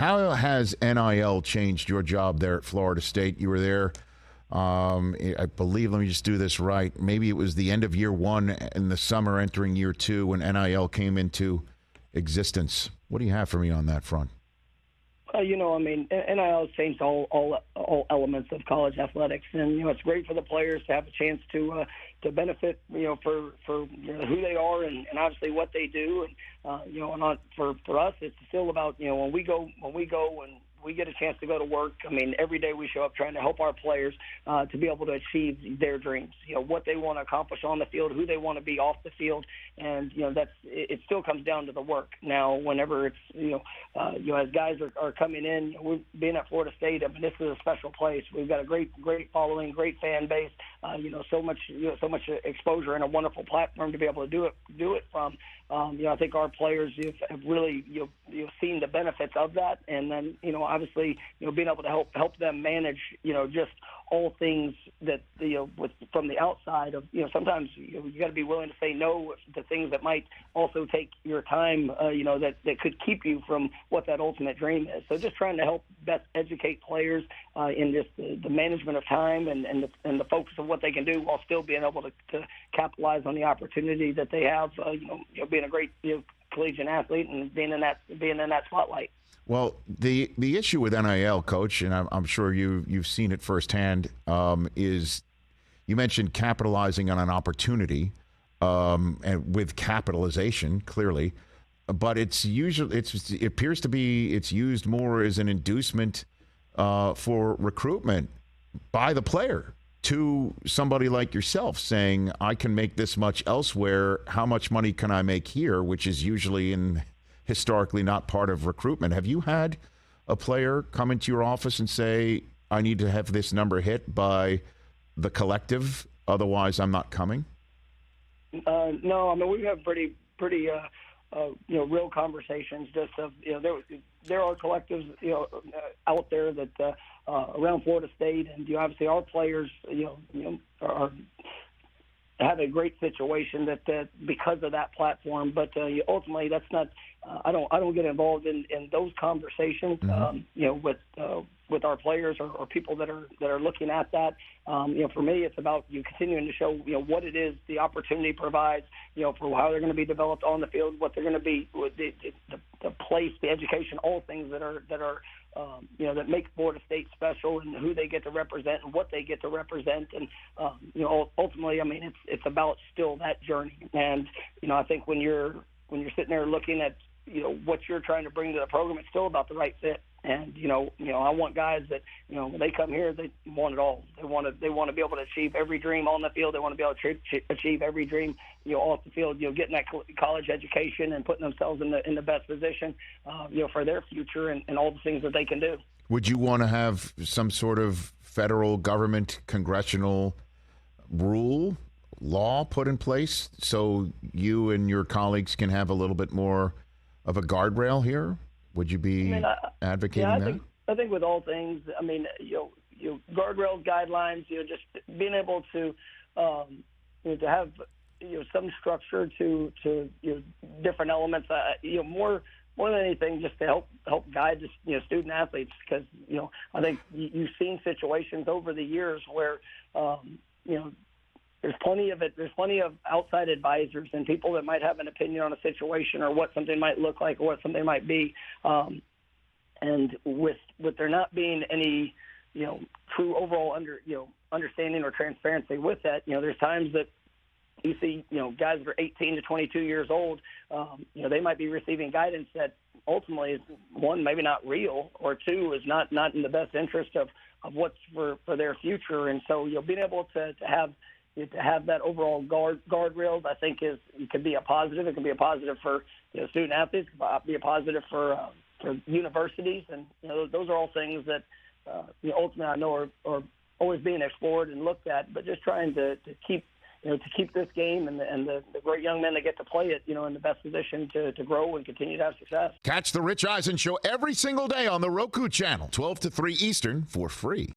How has NIL changed your job there at Florida State? You were there, I believe, let me just do this right. Maybe it was the end of year one in the summer entering year two when NIL came into existence. What do you have for me on that front? NIL has changed all elements of college athletics, and it's great for the players to have a chance to benefit, for who they are and obviously what they do, and for us, it's still about when we go and we get a chance to go to work. Every day we show up trying to help our players to be able to achieve their dreams. What they want to accomplish on the field, who they want to be off the field, and it still comes down to the work. Now, whenever it's as guys are coming in, we've been at Florida State. This is a special place. We've got a great following, great fan base. So much exposure and a wonderful platform to be able to do it from. I think our players have really seen the benefits of that, and then obviously being able to help them manage just all things that from the outside of sometimes you got to be willing to say no to things that might also take your time that could keep you from what that ultimate dream is. So just trying to help best educate players in just the management of time and the focus of what they can do while still being able to capitalize on the opportunity that they have. Being a great collegiate athlete and being in that spotlight. Well, the issue with NIL, Coach, and I'm sure you've seen it firsthand, is you mentioned capitalizing on an opportunity, and with capitalization, clearly, but it's used more as an inducement for recruitment by the player to somebody like yourself, saying, I can make this much elsewhere. How much money can I make here? Which is usually historically not part of recruitment. Have you had a player come into your office and say, I need to have this number hit by the collective, otherwise I'm not coming? No, we have pretty real conversations. Just of there are collectives out there that around Florida State, and obviously our players have a great situation that because of that platform. But ultimately, that's not. I don't get involved in those conversations. With our players or people that are looking at that. For me, it's about continuing to show what it is the opportunity provides. For how they're going to be developed on the field, what they're going to be, the place, the education, all things that are that make Florida State special, and who they get to represent and what they get to represent. And ultimately, it's about still that journey. And I think when you're sitting there looking at what you're trying to bring to the program, it's still about the right fit. And I want guys that when they come here, they want it all. They want to be able to achieve every dream on the field. They want to be able to achieve every dream off the field. Getting that college education and putting themselves in the best position for their future and all the things that they can do. Would you want to have some sort of federal government congressional law put in place so you and your colleagues can have a little bit more of a guardrail here? Would you be advocating that? I think with all things, guardrails, guidelines, just being able to have some structure to different elements. More than anything, just to help guide the student athletes, because I think you've seen situations over the years where there's plenty of it. There's plenty of outside advisors and people that might have an opinion on a situation or what something might look like or what something might be. And with there not being any, true overall understanding or transparency with that, there's times that you see, guys that are 18 to 22 years old, they might be receiving guidance that ultimately is, one, maybe not real, or two, is not in the best interest of what's for their future. And so, being able to have that overall guardrails, I think it can be a positive. It can be a positive for student athletes. It can be a positive for universities, and those are all things that ultimately I know are always being explored and looked at. But just trying to keep this game and the great young men that get to play it, in the best position to grow and continue to have success. Catch the Rich Eisen Show every single day on the Roku channel, 12 to 3 Eastern, for free.